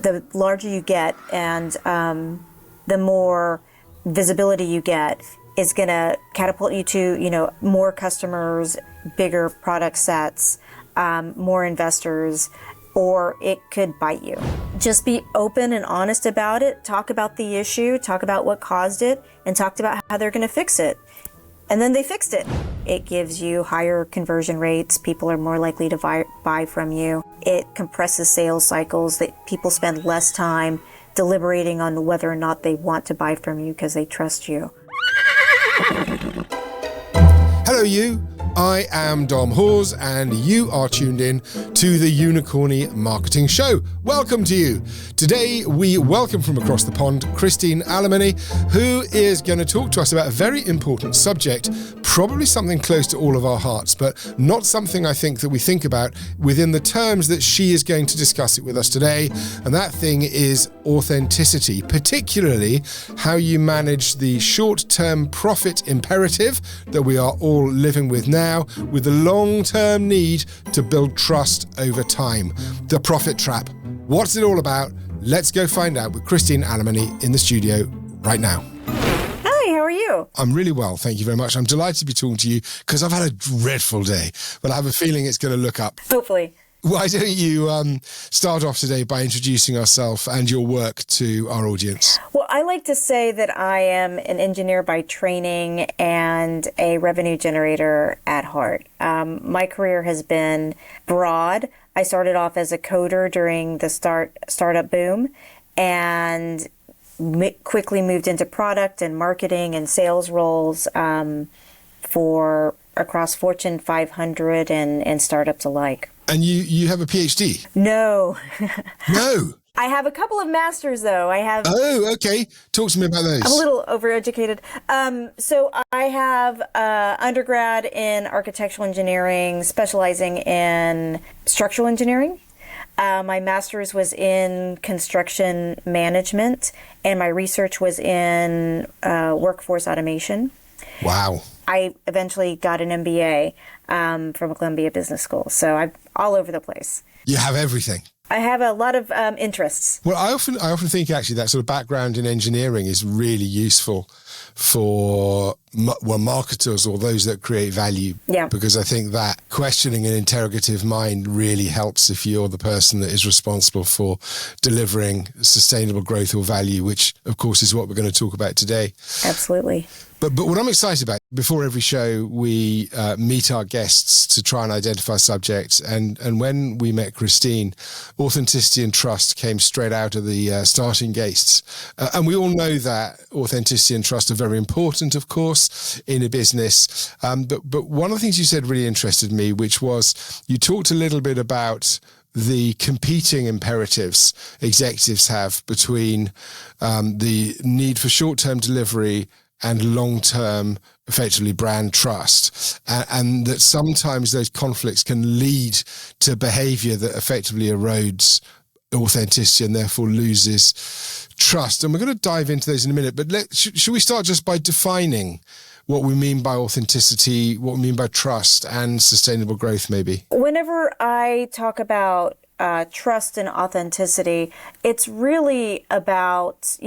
The larger you get and the more visibility you get is going to catapult you to, more customers, bigger product sets, more investors, or it could bite you. Just be open and honest about it. Talk about the issue, talk about what caused it, and talk about how they're going to fix it. And then they fixed it. It gives you higher conversion rates. People are more likely to buy from you. It compresses sales cycles. That people spend less time deliberating on whether or not they want to buy from you because they trust you. Hello, you. I am Dom Hawes, and you are tuned in to the Unicorny Marketing Show. Welcome to you. Today, we welcome from across the pond Christine Alemany, who is going to talk to us about a very important subject, probably something close to all of our hearts, but not something I think that we think about within the terms that she is going to discuss it with us today. And that thing is authenticity, particularly how you manage the short-term profit imperative that we are all living with now, with the long-term need to build trust over time. The profit trap. What's it all about? Let's go find out with Christine Alemany in the studio right now. Hi, how are you? I'm really well, thank you very much. I'm delighted to be talking to you because I've had a dreadful day, but I have a feeling it's going to look up. Hopefully. Why don't you start off today by introducing yourself and your work to our audience? Well, I like to say that I am an engineer by training and a revenue generator at heart. My career has been broad. I started off as a coder during the startup boom and quickly moved into product and marketing and sales roles for across Fortune 500 and startups alike. And you have a PhD? No. No? I have a couple of masters, though. Oh, okay. Talk to me about those. I'm a little overeducated. So I have undergrad in architectural engineering, specializing in structural engineering. My master's was in construction management, and my research was in workforce automation. Wow. I eventually got an MBA from Columbia Business School, so I'm all over the place. You have everything. I have a lot of interests. Well, I often think actually that sort of background in engineering is really useful for marketers or those that create value. Yeah. Because I think that questioning an interrogative mind really helps if you're the person that is responsible for delivering sustainable growth or value, which of course is what we're going to talk about today. Absolutely. But what I'm excited about, before every show, we meet our guests to try and identify subjects. And when we met Christine, authenticity and trust came straight out of the starting gates. And we all know that authenticity and trust are very important, of course, in a business. But one of the things you said really interested me, which was you talked a little bit about the competing imperatives executives have between the need for short-term delivery and long-term, effectively, brand trust. And that sometimes those conflicts can lead to behavior that effectively erodes authenticity and therefore loses trust. And we're going to dive into those in a minute, but should we start just by defining what we mean by authenticity, what we mean by trust and sustainable growth, maybe? Whenever I talk about trust and authenticity, it's really about,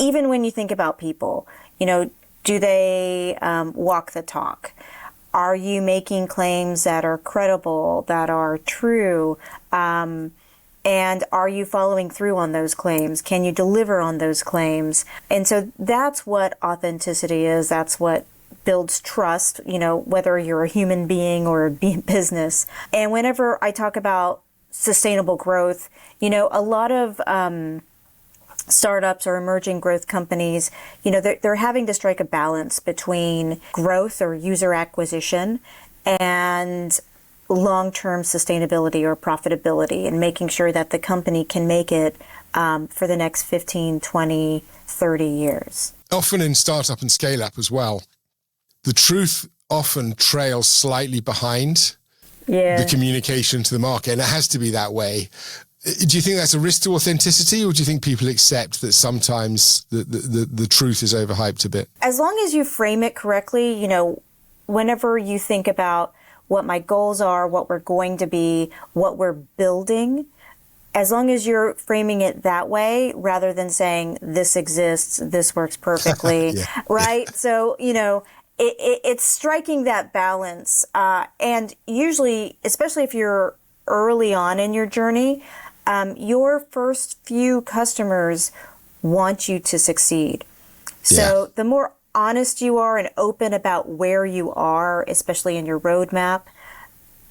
even when you think about people, do they walk the talk? Are you making claims that are credible, that are true? And are you following through on those claims? Can you deliver on those claims? And so that's what authenticity is. That's what builds trust, whether you're a human being or a business. And whenever I talk about sustainable growth, a lot of startups or emerging growth companies, they're having to strike a balance between growth or user acquisition and long-term sustainability or profitability, and making sure that the company can make it for the next 15, 20, 30 years. Often in startup and scale up as well, the truth often trails slightly behind the communication to the market, and it has to be that way. Do you think that's a risk to authenticity, or do you think people accept that sometimes the truth is overhyped a bit? As long as you frame it correctly, whenever you think about what my goals are, what we're going to be, what we're building, as long as you're framing it that way, rather than saying this exists, this works perfectly, Yeah. right? Yeah. So, it's striking that balance. And usually, especially if you're early on in your journey, your first few customers want you to succeed. So the more honest you are and open about where you are, especially in your roadmap,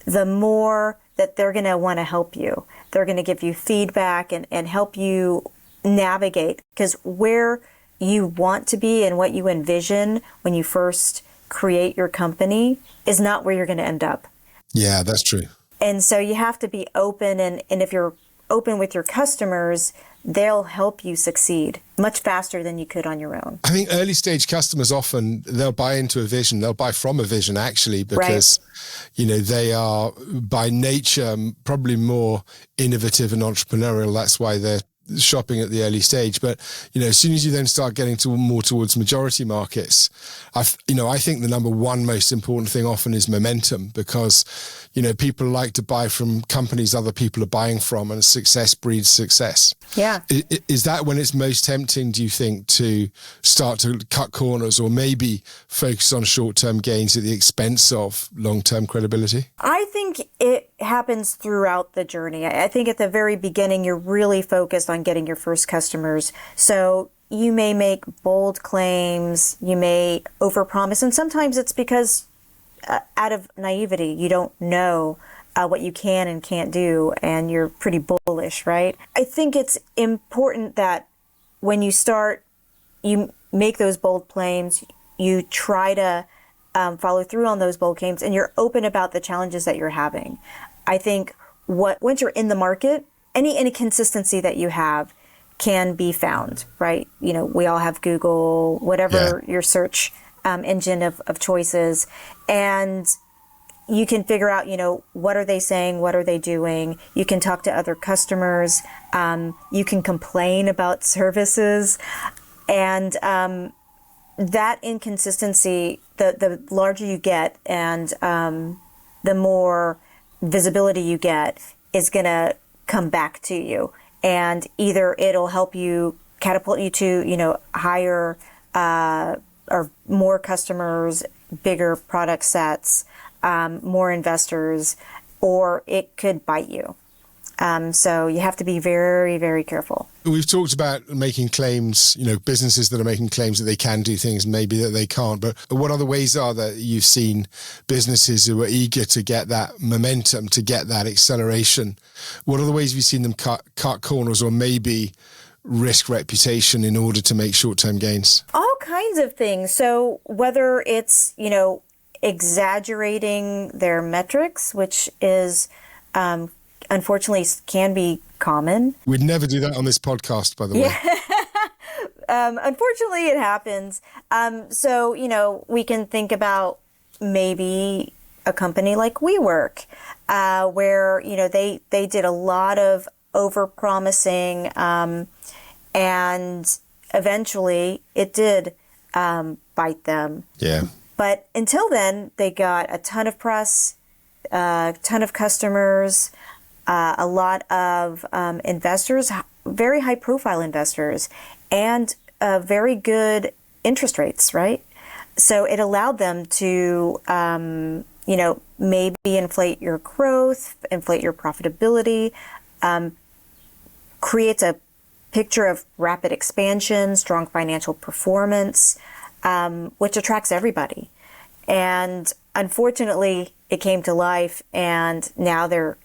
the more that they're going to want to help you. They're going to give you feedback and help you navigate, because where you want to be and what you envision when you first create your company is not where you're going to end up. Yeah, that's true. And so you have to be open, and if you're open with your customers, they'll help you succeed much faster than you could on your own. I think early stage customers often, they'll buy into a vision. They'll buy from a vision, actually, because, they are by nature probably more innovative and entrepreneurial. That's why they're shopping at the early stage. But, as soon as you then start getting to more towards majority markets, I think the number one most important thing often is momentum, because, people like to buy from companies other people are buying from, and success breeds success. Yeah. Is that when it's most tempting, do you think, to start to cut corners or maybe focus on short-term gains at the expense of long-term credibility? I think it happens throughout the journey. I think at the very beginning, you're really focused on getting your first customers. So you may make bold claims, you may overpromise, and sometimes it's because out of naivety, you don't know what you can and can't do, and you're pretty bullish, right? I think it's important that when you start, you make those bold claims, you try to follow through on those bold claims, and you're open about the challenges that you're having. I think once you're in the market, any inconsistency that you have can be found, right? We all have Google, whatever your search engine of choices, and you can figure out, what are they saying? What are they doing? You can talk to other customers. You can complain about services, and that inconsistency, the larger you get and the more visibility you get, is going to come back to you. And either it'll help you catapult you to, higher or more customers, bigger product sets, more investors, or it could bite you. So you have to be very, very careful. We've talked about making claims, businesses that are making claims that they can do things, maybe that they can't. But what other ways are there you've seen businesses who are eager to get that momentum, to get that acceleration? What other ways have you seen them cut corners or maybe risk reputation in order to make short-term gains? All kinds of things. So whether it's, exaggerating their metrics, which is unfortunately can be common. We'd never do that on this podcast, by the way. Unfortunately, it happens. So, we can think about maybe a company like WeWork, where, they did a lot of over-promising, and eventually it did bite them. Yeah. But until then, they got a ton of press, a ton of customers, a lot of investors, very high-profile investors, and very good interest rates, right? So it allowed them to, maybe inflate your growth, inflate your profitability, creates a picture of rapid expansion, strong financial performance, which attracts everybody. And unfortunately, it came to life, and now they're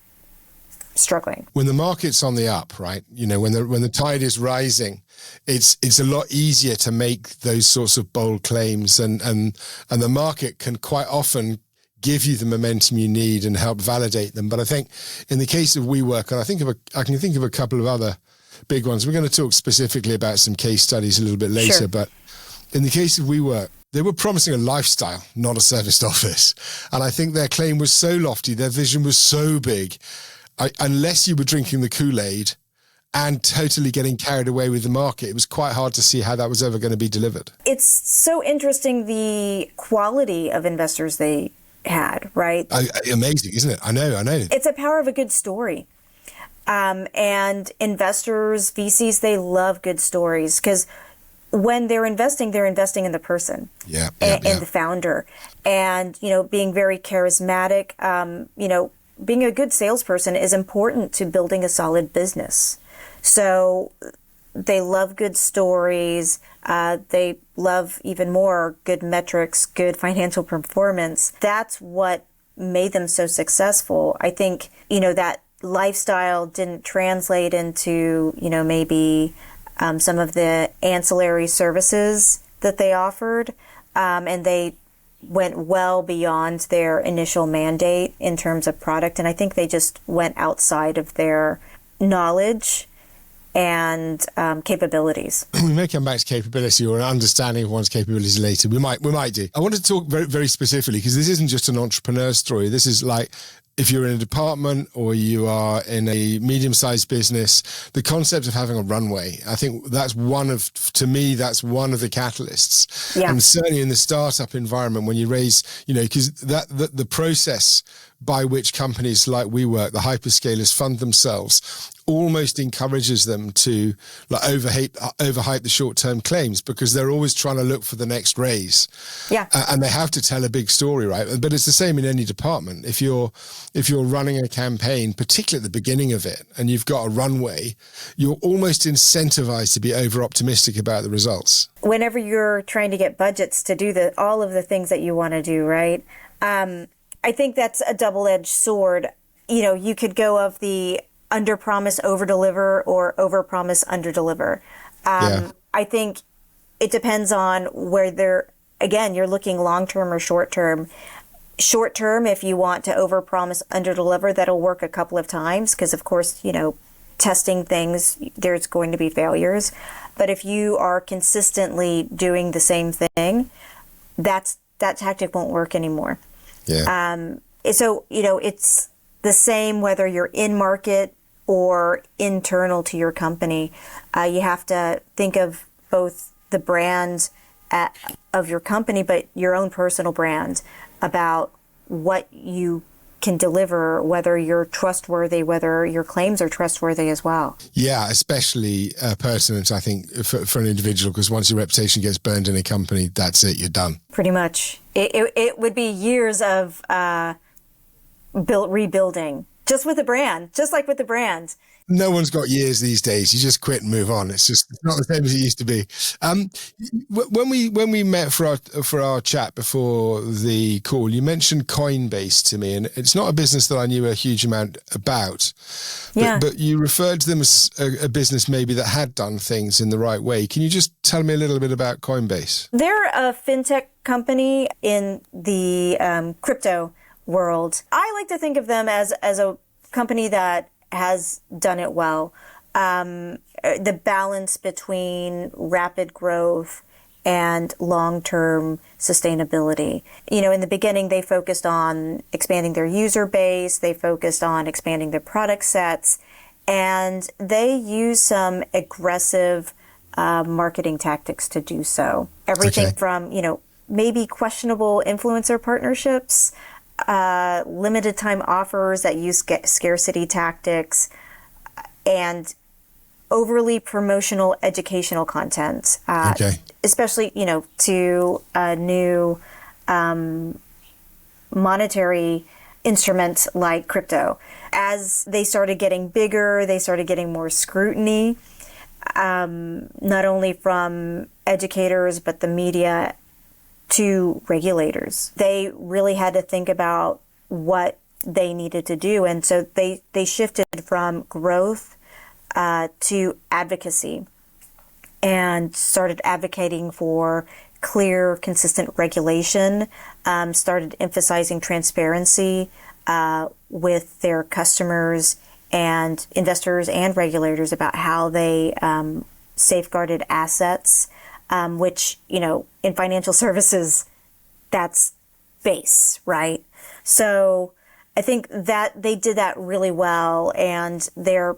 struggling. When the market's on the up, right? When the tide is rising, it's a lot easier to make those sorts of bold claims, and the market can quite often give you the momentum you need and help validate them. But I think in the case of WeWork, and I can think of a couple of other big ones. We're going to talk specifically about some case studies a little bit later, Sure. But in the case of WeWork, they were promising a lifestyle, not a serviced office. And I think their claim was so lofty, their vision was so big, unless you were drinking the Kool-Aid and totally getting carried away with the market, it was quite hard to see how that was ever going to be delivered. It's so interesting, the quality of investors they had, right? Amazing, isn't it? I know. It's a power of a good story. And investors, VCs, they love good stories because when they're investing in the person and the founder. And, being very charismatic, being a good salesperson is important to building a solid business. So they love good stories. They love even more good metrics, good financial performance. That's what made them so successful. I think, that lifestyle didn't translate into, maybe some of the ancillary services that they offered. And they went well beyond their initial mandate in terms of product. And I think they just went outside of their knowledge and capabilities. We may come back to capability or an understanding of one's capabilities later. We might do. I want to talk very, very specifically because this isn't just an entrepreneur story. This is like if you're in a department or you are in a medium-sized business, the concept of having a runway, I think that's one of the catalysts. Yeah. And certainly in the startup environment, when you raise, because the process by which companies like WeWork, the hyperscalers, fund themselves almost encourages them to overhype the short-term claims because they're always trying to look for the next raise. Yeah. And they have to tell a big story, right? But it's the same in any department. If you're running a campaign, particularly at the beginning of it, and you've got a runway, you're almost incentivized to be over-optimistic about the results. Whenever you're trying to get budgets to do all of the things that you want to do, right? I think that's a double-edged sword. You could go of the under-promise, over-deliver, or over-promise, under-deliver. I think it depends on whether, again, you're looking long-term or short-term. Short-term, if you want to over-promise, under-deliver, that'll work a couple of times because, of course, testing things, there's going to be failures. But if you are consistently doing the same thing, that tactic won't work anymore. Yeah. So, it's the same whether you're in market or internal to your company. You have to think of both the brand of your company, but your own personal brand about what you can deliver, whether you're trustworthy, whether your claims are trustworthy as well. Yeah, especially pertinent, I think, for an individual, because once your reputation gets burned in a company, that's it, you're done. Pretty much. It would be years of rebuilding, just with the brand, just like with the brand. No one's got years these days. You just quit and move on. It's not the same as it used to be. When we met for our chat before the call, you mentioned Coinbase to me, and it's not a business that I knew a huge amount about. But you referred to them as a business maybe that had done things in the right way. Can you just tell me a little bit about Coinbase? They're a fintech company in the crypto world. I like to think of them as a company that has done it well. The balance between rapid growth and long-term sustainability. In the beginning, they focused on expanding their user base. They focused on expanding their product sets. And they use some aggressive marketing tactics to do so. Everything from, maybe questionable influencer partnerships, limited time offers that use scarcity tactics, and overly promotional educational content, especially, to a new monetary instrument like crypto. As they started getting bigger, they started getting more scrutiny, not only from educators, but the media, to regulators. They really had to think about what they needed to do. And so they shifted from growth to advocacy and started advocating for clear, consistent regulation, started emphasizing transparency with their customers and investors and regulators about how they safeguarded assets, which, in financial services, that's base, right? So I think that they did that really well, and they're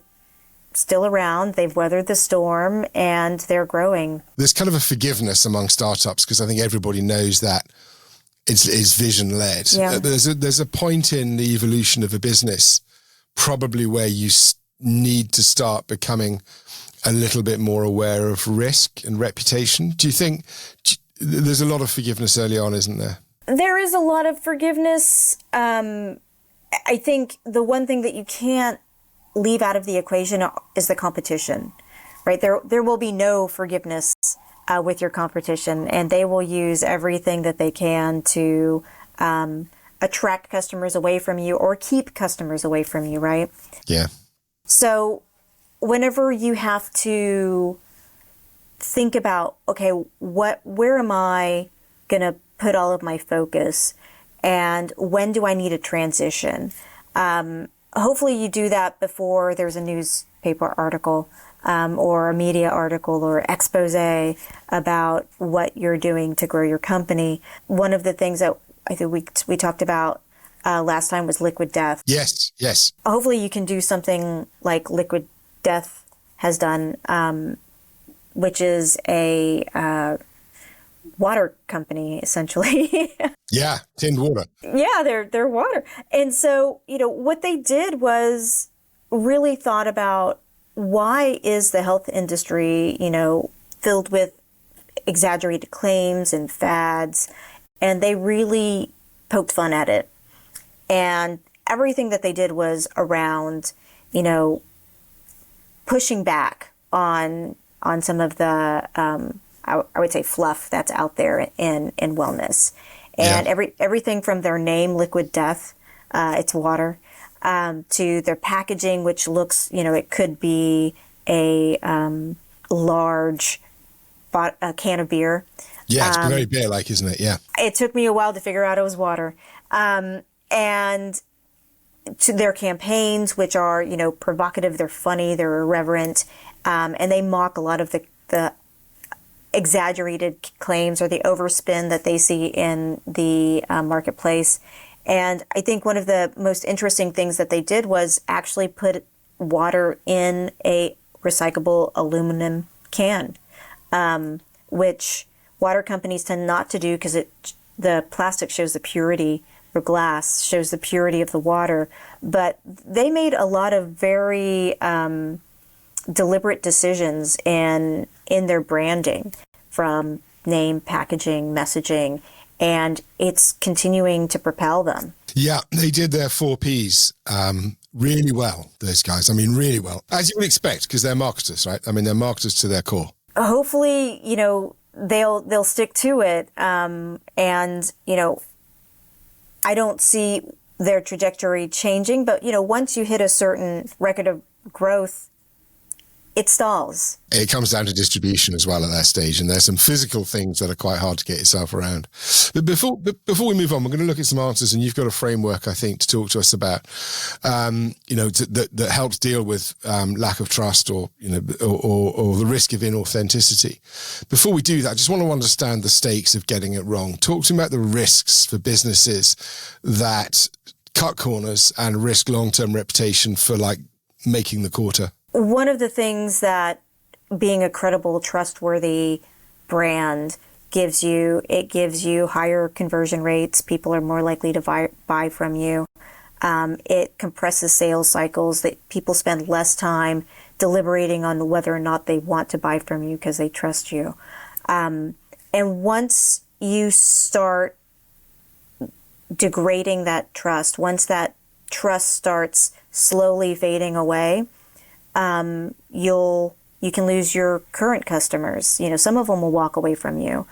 still around. They've weathered the storm, and they're growing. There's kind of a forgiveness among startups because I think everybody knows that it's vision-led. Yeah. There's a point in the evolution of a business probably where you need to start becoming a little bit more aware of risk and reputation? Do you think there's a lot of forgiveness early on, isn't there? There is a lot of forgiveness. I think the one thing that you can't leave out of the equation is the competition, right? There will be no forgiveness with your competition, and they will use everything that they can to attract customers away from you or keep customers away from you, right? Yeah. So whenever you have to think about, okay, where am I going to put all of my focus, and when do I need a transition? Hopefully you do that before there's a newspaper article or a media article or expose about what you're doing to grow your company. One of the things that I think we talked about last time was Liquid Death. Yes. Hopefully you can do something like Liquid Death has done, which is a water company, essentially. Yeah, tinned water. Yeah, they're water. And so, what they did was really thought about, why is the health industry, filled with exaggerated claims and fads? And they really poked fun at it. And everything that they did was around, pushing back on some of the, I would say, fluff that's out there in wellness. And everything from their name, Liquid Death, it's water, to their packaging, which looks, it could be a large a can of beer. Yeah, it's very beer-like, isn't it? Yeah. It took me a while to figure out it was water. And to their campaigns, which are, provocative, they're funny, they're irreverent, and they mock a lot of the exaggerated claims or the overspin that they see in the marketplace. And I think one of the most interesting things that they did was actually put water in a recyclable aluminum can, which water companies tend not to do because the plastic shows the purity, or glass shows the purity of the water. But they made a lot of very deliberate decisions in their branding, from name, packaging, messaging, and it's continuing to propel them. Yeah, they did their 4Ps really well, those guys. I mean, really well, as you would expect, because they're marketers, right? I mean, they're marketers to their core. Hopefully, they'll stick to it. And, I don't see their trajectory changing, but, once you hit a certain record of growth, it stalls. It comes down to distribution as well at that stage, and there's some physical things that are quite hard to get yourself around. But before we move on, we're going to look at some answers, and you've got a framework, I think, to talk to us about, that helps deal with lack of trust or the risk of inauthenticity. Before we do that, I just want to understand the stakes of getting it wrong. Talk to me about the risks for businesses that cut corners and risk long-term reputation for making the quarter. One of the things that being a credible, trustworthy brand gives you higher conversion rates. People are more likely to buy from you. It compresses sales cycles. That people spend less time deliberating on whether or not they want to buy from you because they trust you. And once you start degrading that trust, once that trust starts slowly fading away, you can lose your current customers. Some of them will walk away from you.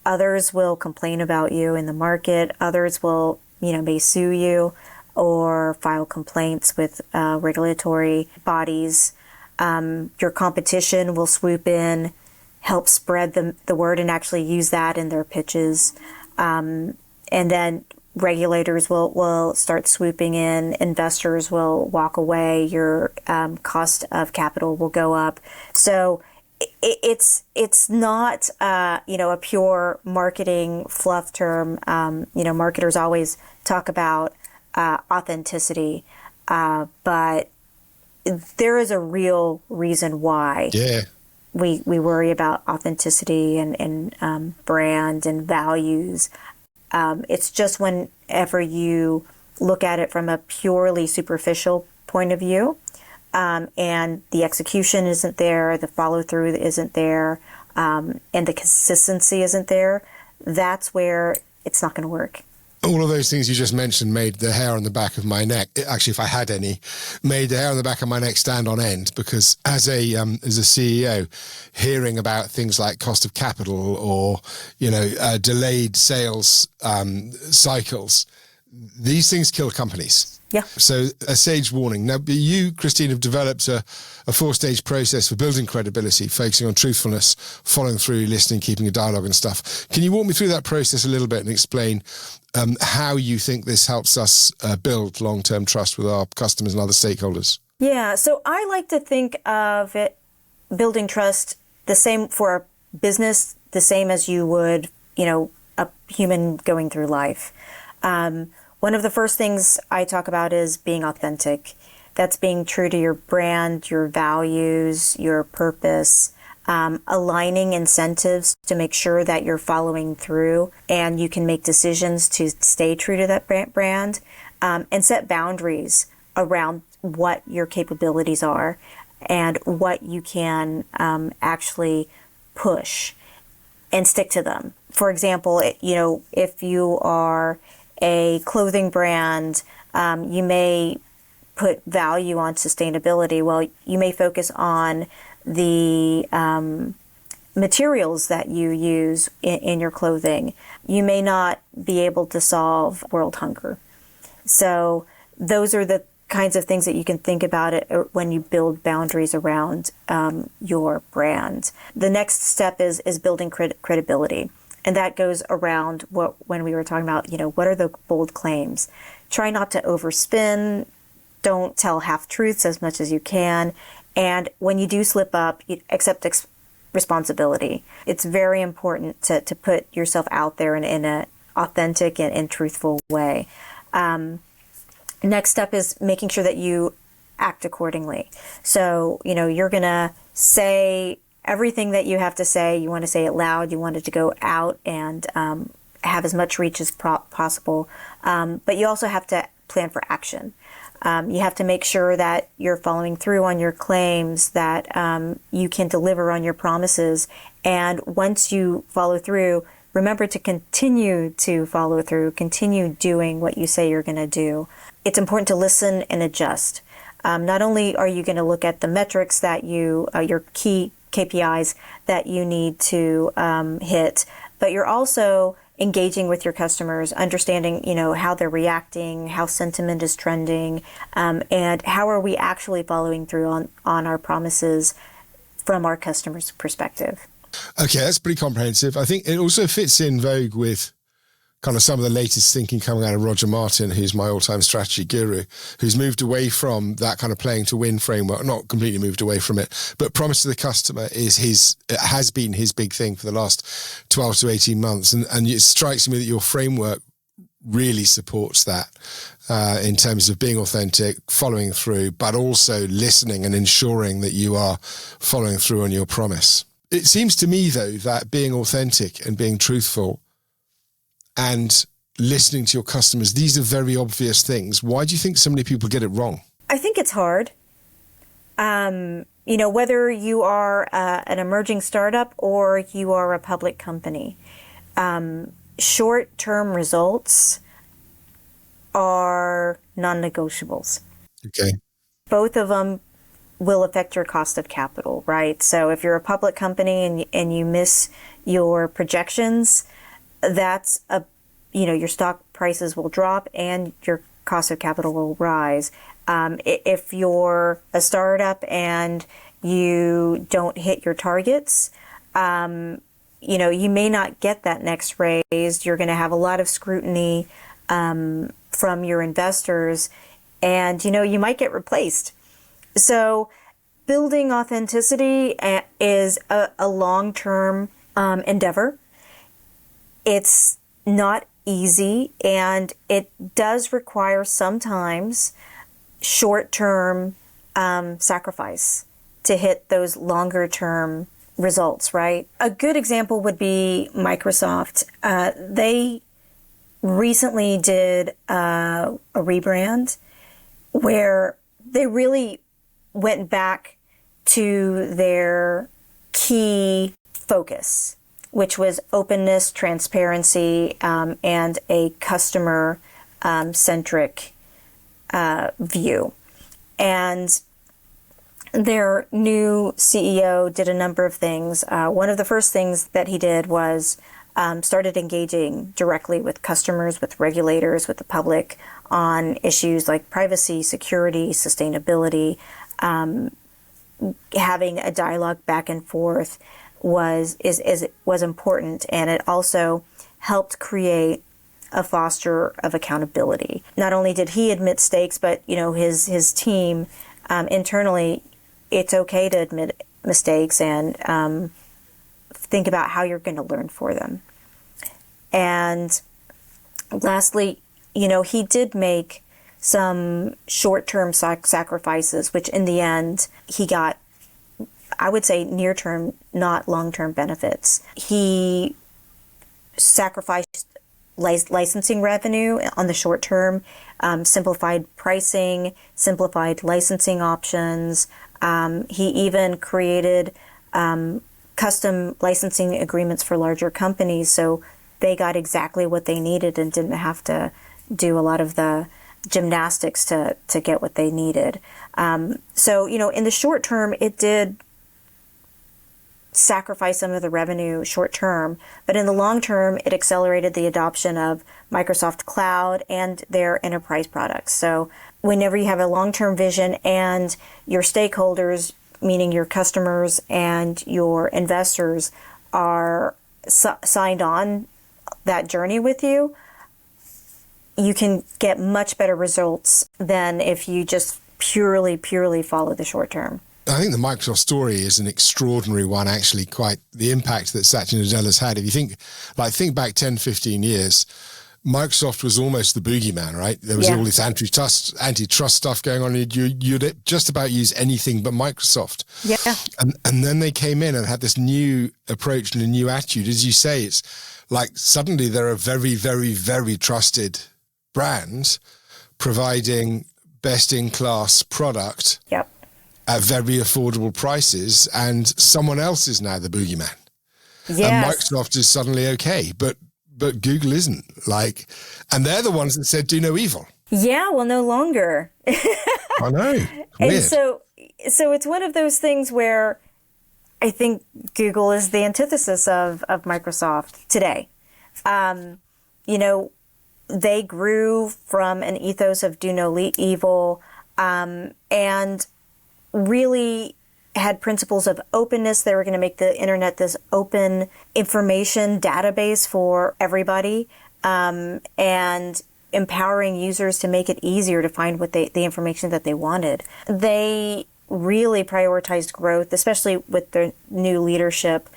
Others will complain about you in the market. Others will, may sue you or file complaints with regulatory bodies. Your competition will swoop in, help spread the word and actually use that in their pitches. And then regulators will start swooping in, investors will walk away, your cost of capital will go up. So it's not a pure marketing fluff term. Marketers always talk about authenticity, but there is a real reason why. Yeah. We worry about authenticity and brand and values. It's just whenever you look at it from a purely superficial point of view, and the execution isn't there, the follow through isn't there, and the consistency isn't there, that's where it's not going to work. All of those things you just mentioned made the hair on the back of my neck, actually, if I had any, made the hair on the back of my neck stand on end, because as a CEO, hearing about things like cost of capital or, delayed sales cycles, these things kill companies. Yeah. So a sage warning. Now, you, Christine, have developed a 4-stage process for building credibility, focusing on truthfulness, following through, listening, keeping a dialogue and stuff. Can you walk me through that process a little bit and explain how you think this helps us build long-term trust with our customers and other stakeholders? Yeah. So I like to think of it, building trust, the same for a business, the same as you would, a human going through life. One of the first things I talk about is being authentic. That's being true to your brand, your values, your purpose, aligning incentives to make sure that you're following through and you can make decisions to stay true to that brand, and set boundaries around what your capabilities are and what you can actually push and stick to them. For example, if you are a clothing brand, you may put value on sustainability. Well, you may focus on the materials that you use in your clothing. You may not be able to solve world hunger. So those are the kinds of things that you can think about it when you build boundaries around your brand. The next step is building credibility. And that goes around when we were talking about, what are the bold claims? Try not to overspin. Don't tell half-truths as much as you can. And when you do slip up, you accept responsibility. It's very important to put yourself out there in an authentic and truthful way. Next step is making sure that you act accordingly. So, you're going to say everything that you have to say. You want to say it loud. You want it to go out and have as much reach as possible. But you also have to plan for action. You have to make sure that you're following through on your claims, that you can deliver on your promises. And once you follow through, remember to continue to follow through, continue doing what you say you're going to do. It's important to listen and adjust. Not only are you going to look at the metrics that your key KPIs that you need to hit, but you're also engaging with your customers, understanding, how they're reacting, how sentiment is trending, and how are we actually following through on our promises from our customers' perspective. Okay, that's pretty comprehensive. I think it also fits in vogue with kind of some of the latest thinking coming out of Roger Martin, who's my all-time strategy guru, who's moved away from that kind of playing to win framework, not completely moved away from it, but promise to the customer has been his big thing for the last 12 to 18 months. And it strikes me that your framework really supports that in terms of being authentic, following through, but also listening and ensuring that you are following through on your promise. It seems to me, though, that being authentic and being truthful and listening to your customers, these are very obvious things. Why do you think so many people get it wrong? I think it's hard. Whether you are an emerging startup or you are a public company, short-term results are non-negotiables. Okay. Both of them will affect your cost of capital, right? So if you're a public company and you miss your projections, that's your stock prices will drop and your cost of capital will rise. If you're a startup and you don't hit your targets, you may not get that next raise. You're going to have a lot of scrutiny from your investors, and you might get replaced. So building authenticity is a long-term endeavor. It's not easy, and it does require sometimes short-term sacrifice to hit those longer-term results, right? A good example would be Microsoft. They recently did a rebrand where they really went back to their key focus, which was openness, transparency, and a customer centric view. And their new CEO did a number of things. One of the first things that he did was started engaging directly with customers, with regulators, with the public on issues like privacy, security, sustainability. Having a dialogue back and forth was important, and it also helped create a foster of accountability. Not only did he admit mistakes, but his team internally, it's okay to admit mistakes and think about how you're going to learn for them. And lastly, he did make some short-term sacrifices, which in the end he got, I would say, near-term, not long-term benefits. He sacrificed licensing revenue on the short term, simplified pricing, simplified licensing options. He even created custom licensing agreements for larger companies, so they got exactly what they needed and didn't have to do a lot of the gymnastics to get what they needed. So, in the short term, it did sacrifice some of the revenue short term, but in the long term, it accelerated the adoption of Microsoft Cloud and their enterprise products. So whenever you have a long-term vision and your stakeholders, meaning your customers and your investors, are signed on that journey with you, you can get much better results than if you just purely follow the short term. I think the Microsoft story is an extraordinary one, actually, quite the impact that Satya Nadella's had. If you think back 10, 15 years, Microsoft was almost the boogeyman, right? There was all this antitrust stuff going on. You'd just about use anything but Microsoft. Yeah. And then they came in and had this new approach and a new attitude. As you say, it's like suddenly they're a very, very, very trusted brand providing best-in-class product. Yep. At very affordable prices, and someone else is now the boogeyman. Yes. And Microsoft is suddenly okay, but Google isn't. And they're the ones that said do no evil. Yeah, well, no longer. I know. Weird. And so it's one of those things where I think Google is the antithesis of Microsoft today. They grew from an ethos of do no evil, and really had principles of openness. They were going to make the internet this open information database for everybody, and empowering users to make it easier to find the information that they wanted. They really prioritized growth, especially with their new leadership.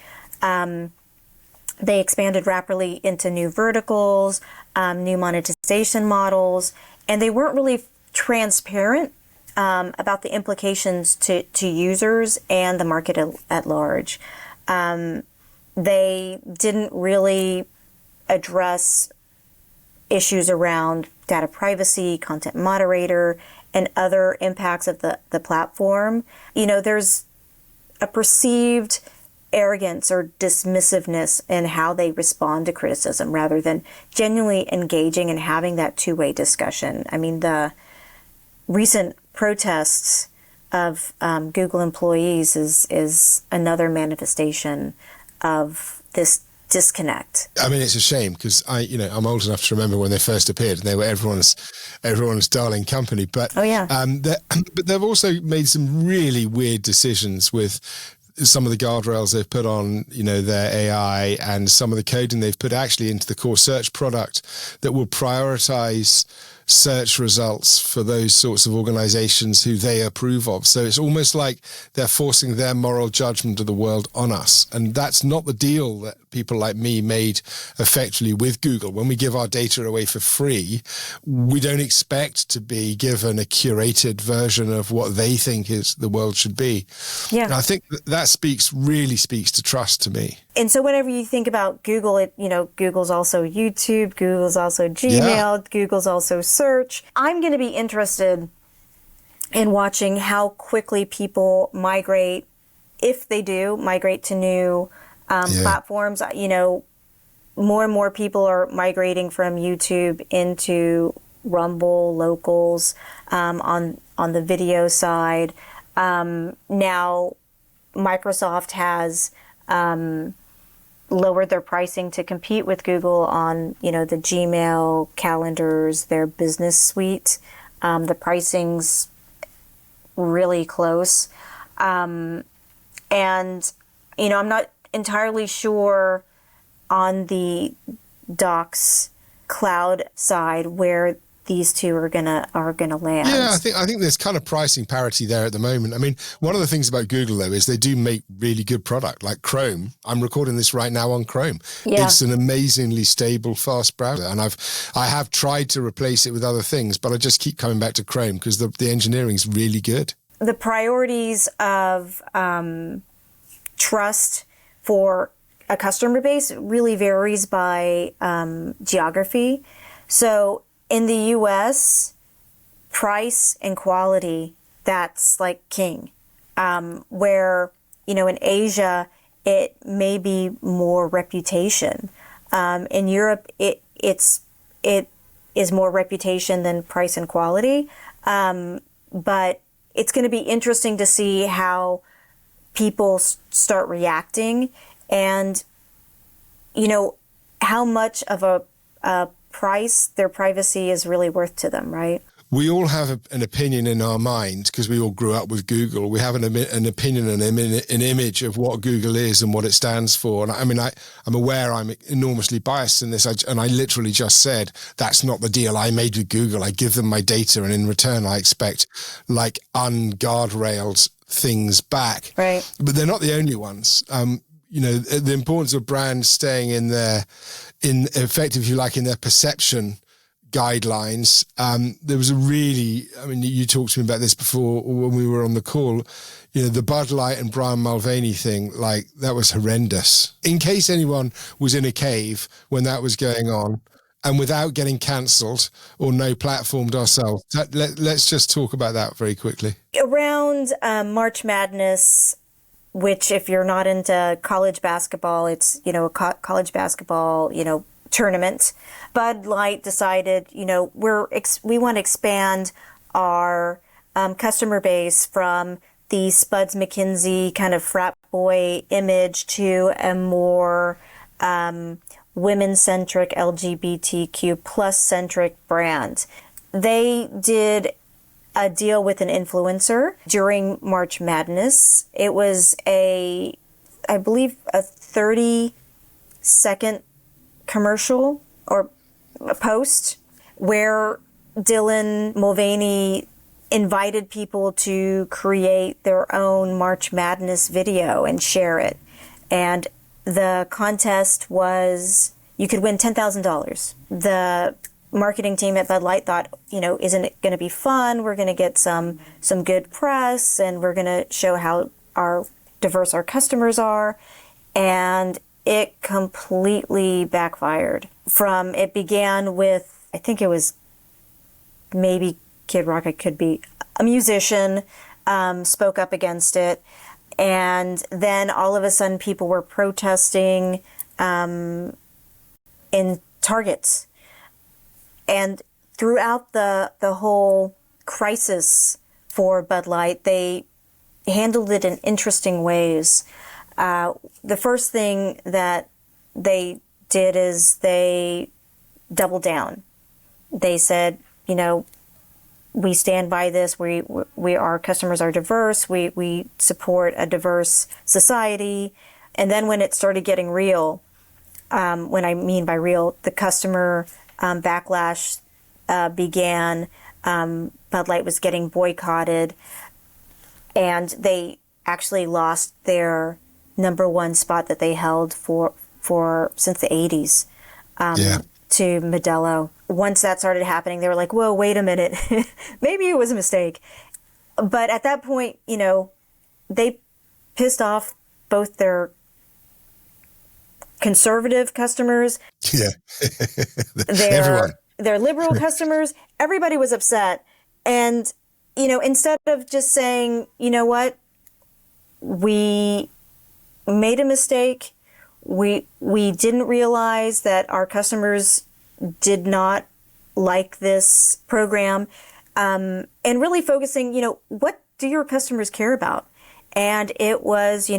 They expanded rapidly into new verticals, new monetization models, and they weren't really transparent about the implications to users and the market at large. They didn't really address issues around data privacy, content moderator, and other impacts of the platform. There's a perceived arrogance or dismissiveness in how they respond to criticism rather than genuinely engaging and having that two-way discussion. I mean, the recent protests of Google employees is another manifestation of this disconnect. I mean, it's a shame because I'm old enough to remember when they first appeared and they were everyone's darling company. But but they've also made some really weird decisions with some of the guardrails they've put on, their AI and some of the coding they've put actually into the core search product that will prioritize search results for those sorts of organizations who they approve of. So it's almost like they're forcing their moral judgment of the world on us. And that's not the deal that people like me made effectively with Google. When we give our data away for free, we don't expect to be given a curated version of what they think is the world should be. Yeah. And I think that really speaks to trust to me. And so whenever you think about Google, Google's also YouTube, Google's also Gmail, Google's also search. I'm going to be interested and watching how quickly people migrate, if they do migrate to new platforms. You know, more and more people are migrating from YouTube into Rumble, Locals, on the video side. Now, Microsoft has lowered their pricing to compete with Google on, you know, the Gmail, calendars, their business suite. The pricing's really close. And, you know, I'm not entirely sure on the Docs cloud side where these two are gonna land. Yeah, I think there's kind of pricing parity there at the moment. I mean, one of the things about Google though is they do make really good product, like Chrome. I'm recording this right now on Chrome. Yeah. It's an amazingly stable, fast browser, and I have tried to replace it with other things, but I just keep coming back to Chrome because the engineering's really good. The priorities of trust for a customer base really varies by geography. So in the US, price and quality, that's like king. Where, you know, in Asia, it may be more reputation. In Europe, it is more reputation than price and quality. But it's going to be interesting to see how people start reacting and, you know, how much of a price their privacy is really worth to them, right? We all have an opinion in our mind because we all grew up with Google. We have an opinion and an image of what Google is and what it stands for. And I mean, I'm aware I'm enormously biased in this. And I literally just said, that's not the deal I made with Google. I give them my data and in return, I expect like unguardrailed things back. Right. But they're not the only ones. You know, the importance of brands staying in their perception guidelines. There was you talked to me about this before when we were on the call, you know, the Bud Light and Brian Mulvaney thing, like that was horrendous. In case anyone was in a cave when that was going on and without getting cancelled or no platformed ourselves, let's just talk about that very quickly. Around March Madness, which if you're not into college basketball, it's, you know, a college basketball, you know, tournament. Bud Light decided, you know, we want to expand our customer base from the Spuds McKinsey kind of frat boy image to a more women-centric, LGBTQ plus centric brand. They did a deal with an influencer during March Madness. It was I believe a 30-second commercial or a post where Dylan Mulvaney invited people to create their own March Madness video and share it. And the contest was, you could win $10,000. The marketing team at Bud Light thought, you know, isn't it going to be fun? We're going to get some good press and we're going to show how diverse our customers are. And it completely backfired. It began with, I think it was maybe Kid Rock, it could be a musician, spoke up against it. And then all of a sudden people were protesting in Targets. And throughout the whole crisis for Bud Light, they handled it in interesting ways. The first thing that they did is they doubled down. They said, you know, we stand by this. We our customers are diverse. We support a diverse society. And then when it started getting real, when I mean by real, the customer backlash began. Bud Light was getting boycotted, and they actually lost their number one spot that they held for since the 80s to Modelo. Once that started happening, they were like, whoa, wait a minute. Maybe it was a mistake. But at that point, you know, they pissed off both their conservative customers, everyone, their liberal customers. Everybody was upset. And instead of just saying, you know what, we made a mistake, we didn't realize that our customers did not like this program, and really focusing, what do your customers care about? And it was,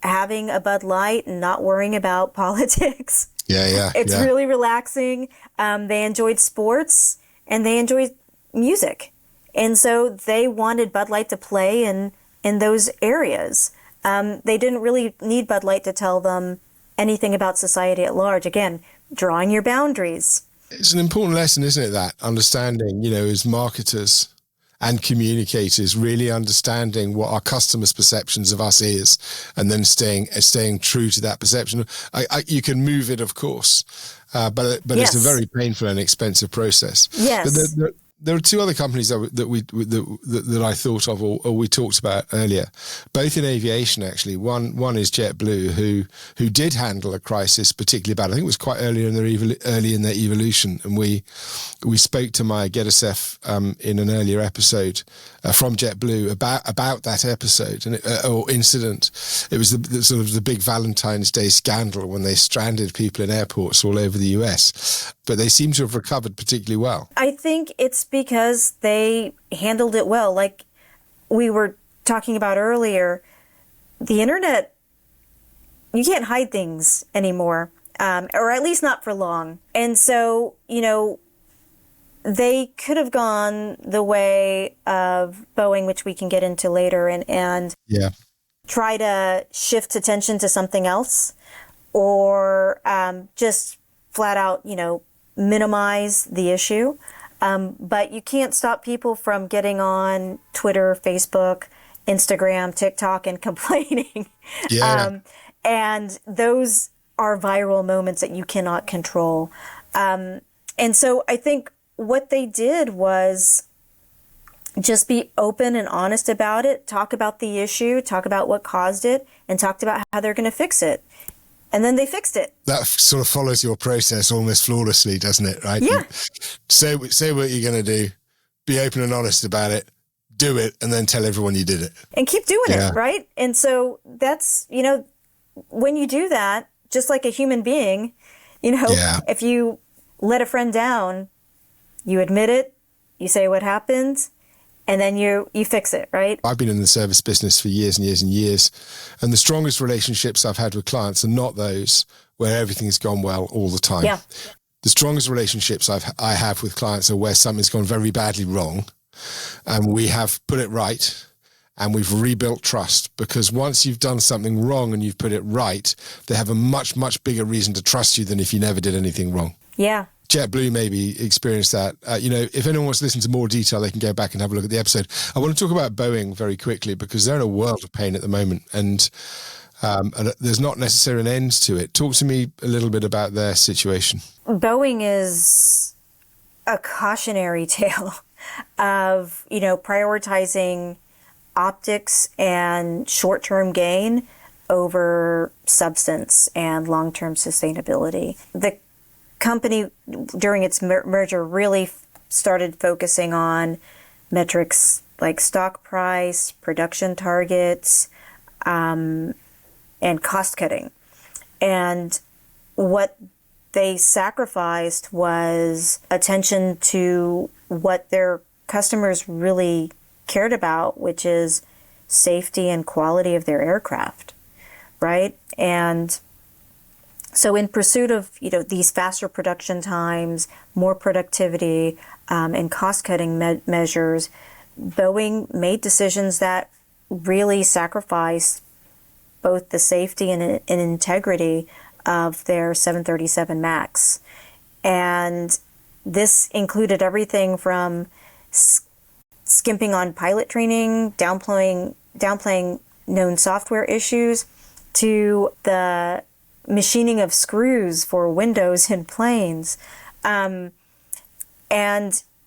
having a Bud Light and not worrying about politics. Yeah. It's really relaxing. They enjoyed sports and they enjoyed music. And so they wanted Bud Light to play in those areas. They didn't really need Bud Light to tell them anything about society at large. Again, drawing your boundaries. It's an important lesson, isn't it? That understanding, as marketers and communicators, really understanding what our customers' perceptions of us is, and then staying true to that perception. You can move it, of course, but Yes. it's a very painful and expensive process. Yes. But there are two other companies that I thought of, or we talked about earlier, both in aviation actually. One is JetBlue, who did handle a crisis particularly bad. I think it was quite early in their evolution, and we spoke to Maya Gedesef in an earlier episode from JetBlue about that episode or incident. It was the sort of the big Valentine's Day scandal when they stranded people in airports all over the US. But they seem to have recovered particularly well. I think it's because they handled it well. Like we were talking about earlier, the internet, you can't hide things anymore, or at least not for long. And so, they could have gone the way of Boeing, which we can get into later, and try to shift attention to something else, or just flat out, minimize the issue. But you can't stop people from getting on Twitter, Facebook, Instagram, TikTok, and complaining. Yeah. And those are viral moments that you cannot control. And so I think what they did was just be open and honest about it, talk about the issue, talk about what caused it, and talked about how they're going to fix it. And then they fixed it. That sort of follows your process almost flawlessly, doesn't it? Right? Yeah. Say what you're going to do, be open and honest about it, do it, and then tell everyone you did it. And keep doing it, right? And so that's, when you do that, just like a human being, if you let a friend down, you admit it, you say what happened, and then you fix it, right? I've been in the service business for years and years and years, and the strongest relationships I've had with clients are not those where everything's gone well all the time. Yeah. The strongest relationships I have with clients are where something's gone very badly wrong, and we have put it right, and we've rebuilt trust, because once you've done something wrong and you've put it right, they have a much, much bigger reason to trust you than if you never did anything wrong. Yeah. JetBlue maybe experienced that. If anyone wants to listen to more detail, they can go back and have a look at the episode. I want to talk about Boeing very quickly, because they're in a world of pain at the moment, and there's not necessarily an end to it. Talk to me a little bit about their situation. Boeing is a cautionary tale of, prioritizing optics and short-term gain over substance and long-term sustainability. The company, during its merger, really started focusing on metrics like stock price, production targets, and cost cutting. And what they sacrificed was attention to what their customers really cared about, which is safety and quality of their aircraft, right? And so in pursuit of, these faster production times, more productivity, and cost-cutting measures, Boeing made decisions that really sacrificed both the safety and integrity of their 737 MAX. And this included everything from skimping on pilot training, downplaying known software issues, to the machining of screws for windows in planes. And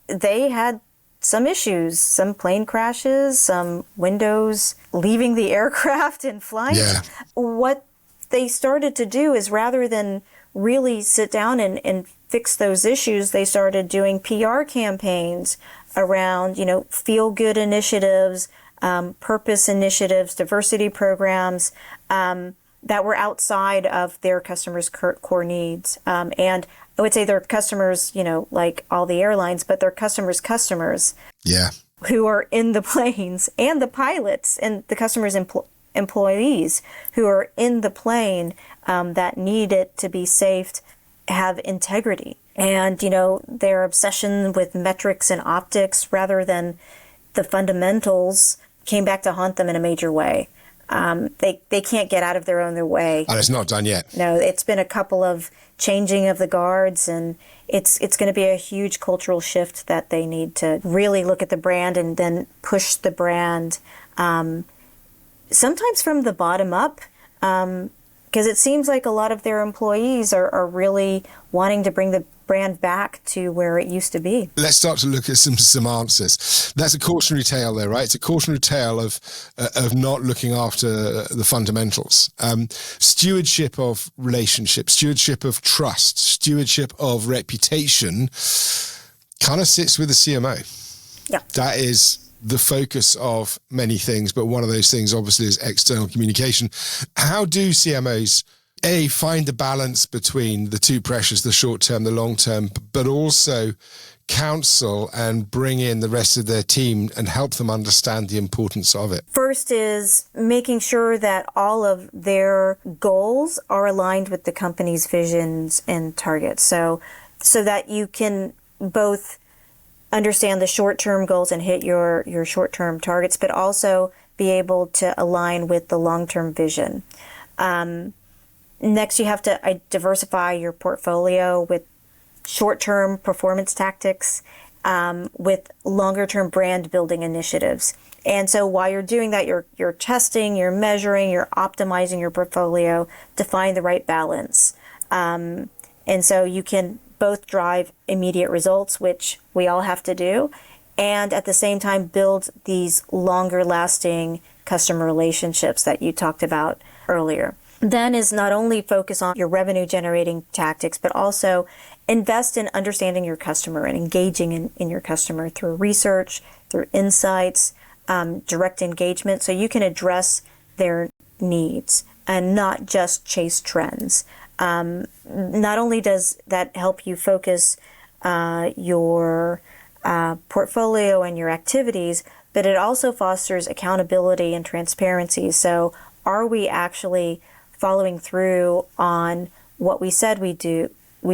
they had some issues, some plane crashes, some windows leaving the aircraft in flight. Yeah. What they started to do is, rather than really sit down and fix those issues, they started doing PR campaigns, around, feel-good initiatives, purpose initiatives, diversity programs that were outside of their customers' core needs. And I would say their customers, like all the airlines, but their customers. Yeah. Who are in the planes, and the pilots and the customers' employees who are in the plane that need it to be safe, have integrity. And, their obsession with metrics and optics rather than the fundamentals came back to haunt them in a major way. They can't get out of their own way. And it's not done yet. No, it's been a couple of changing of the guards, and it's going to be a huge cultural shift that they need to really look at the brand and then push the brand, sometimes from the bottom up, because it seems like a lot of their employees are really wanting to bring the brand back to where it used to be. Let's start to look at some answers. That's a cautionary tale there, right? It's a cautionary tale of not looking after the fundamentals. Stewardship of relationships, stewardship of trust, stewardship of reputation kind of sits with the CMO. Yeah. That is the focus of many things, but one of those things obviously is external communication. How do CMOs find the balance between the two pressures, the short term, the long term, but also counsel and bring in the rest of their team and help them understand the importance of it? First is making sure that all of their goals are aligned with the company's visions and targets. So that you can both understand the short-term goals and hit your short-term targets, but also be able to align with the long-term vision. Next, you have to diversify your portfolio with short-term performance tactics, with longer-term brand building initiatives. And so while you're doing that, you're testing, you're measuring, you're optimizing your portfolio to find the right balance. And so you can both drive immediate results, which we all have to do, and at the same time build these longer-lasting customer relationships that you talked about earlier. Then is not only focus on your revenue generating tactics, but also invest in understanding your customer and engaging in your customer through research, through insights, direct engagement, so you can address their needs and not just chase trends. Not only does that help you focus your portfolio and your activities, but it also fosters accountability and transparency. So are we actually following through on what we said we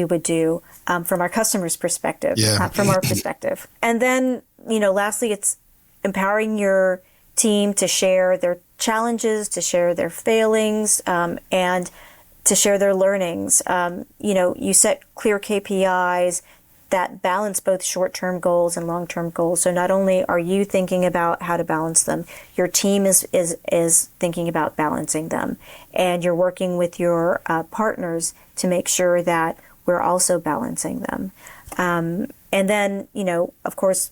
would do from our customer's perspective, from our perspective? And then, lastly, it's empowering your team to share their challenges, to share their failings, and to share their learnings. You set clear KPIs that balance both short-term goals and long-term goals. So not only are you thinking about how to balance them, your team is thinking about balancing them. And you're working with your partners to make sure that we're also balancing them. And then, of course,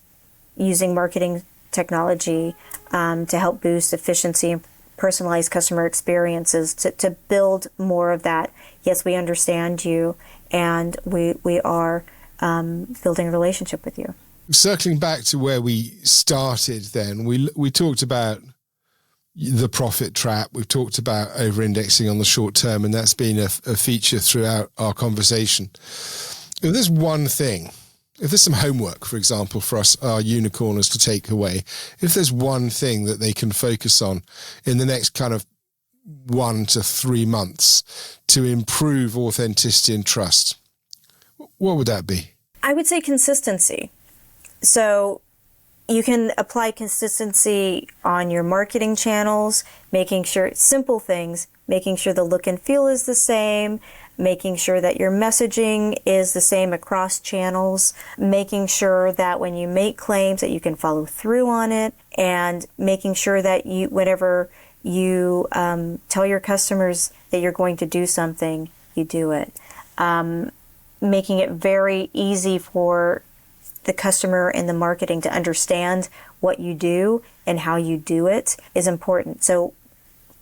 using marketing technology to help boost efficiency and personalized customer experiences to build more of that. Yes, we understand you, and we are building a relationship with you. Circling back to where we started then, we talked about the profit trap. We've talked about over-indexing on the short term, and that's been a feature throughout our conversation. If there's one thing, if there's some homework, for example, for us, our unicorners to take away, if there's one thing that they can focus on in the next kind of 1 to 3 months to improve authenticity and trust, what would that be? I would say consistency. So you can apply consistency on your marketing channels, making sure simple things, making sure the look and feel is the same, making sure that your messaging is the same across channels, making sure that when you make claims that you can follow through on it, and making sure that whenever you tell your customers that you're going to do something, you do it. Making it very easy for the customer and the marketing to understand what you do and how you do it is important. So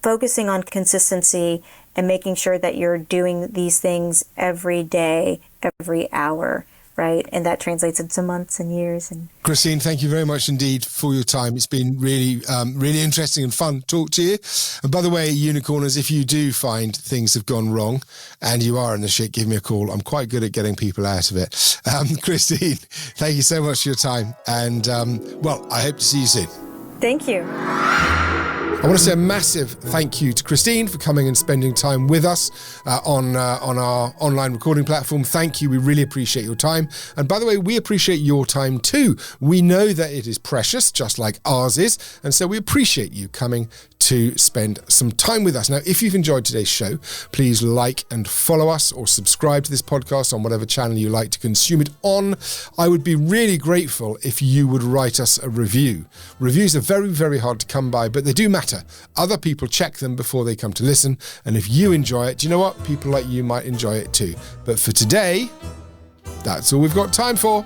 focusing on consistency and making sure that you're doing these things every day, every hour, right? And that translates into months and years. And Christine, thank you very much indeed for your time. It's been really, really interesting and fun to talk to you. And by the way, unicorners, if you do find things have gone wrong and you are in the shit, give me a call. I'm quite good at getting people out of it. Christine, thank you so much for your time. And, I hope to see you soon. thank you. I want to say a massive thank you to Christine for coming and spending time with us on our online recording platform. Thank you. We really appreciate your time. And by the way, we appreciate your time too. We know that it is precious, just like ours is. And so we appreciate you coming to spend some time with us. Now, if you've enjoyed today's show, please like and follow us or subscribe to this podcast on whatever channel you like to consume it on. I would be really grateful if you would write us a review. Reviews are very, very hard to come by, but they do matter. Other people check them before they come to listen. And if you enjoy it, do you know what? People like you might enjoy it too. But for today, that's all we've got time for.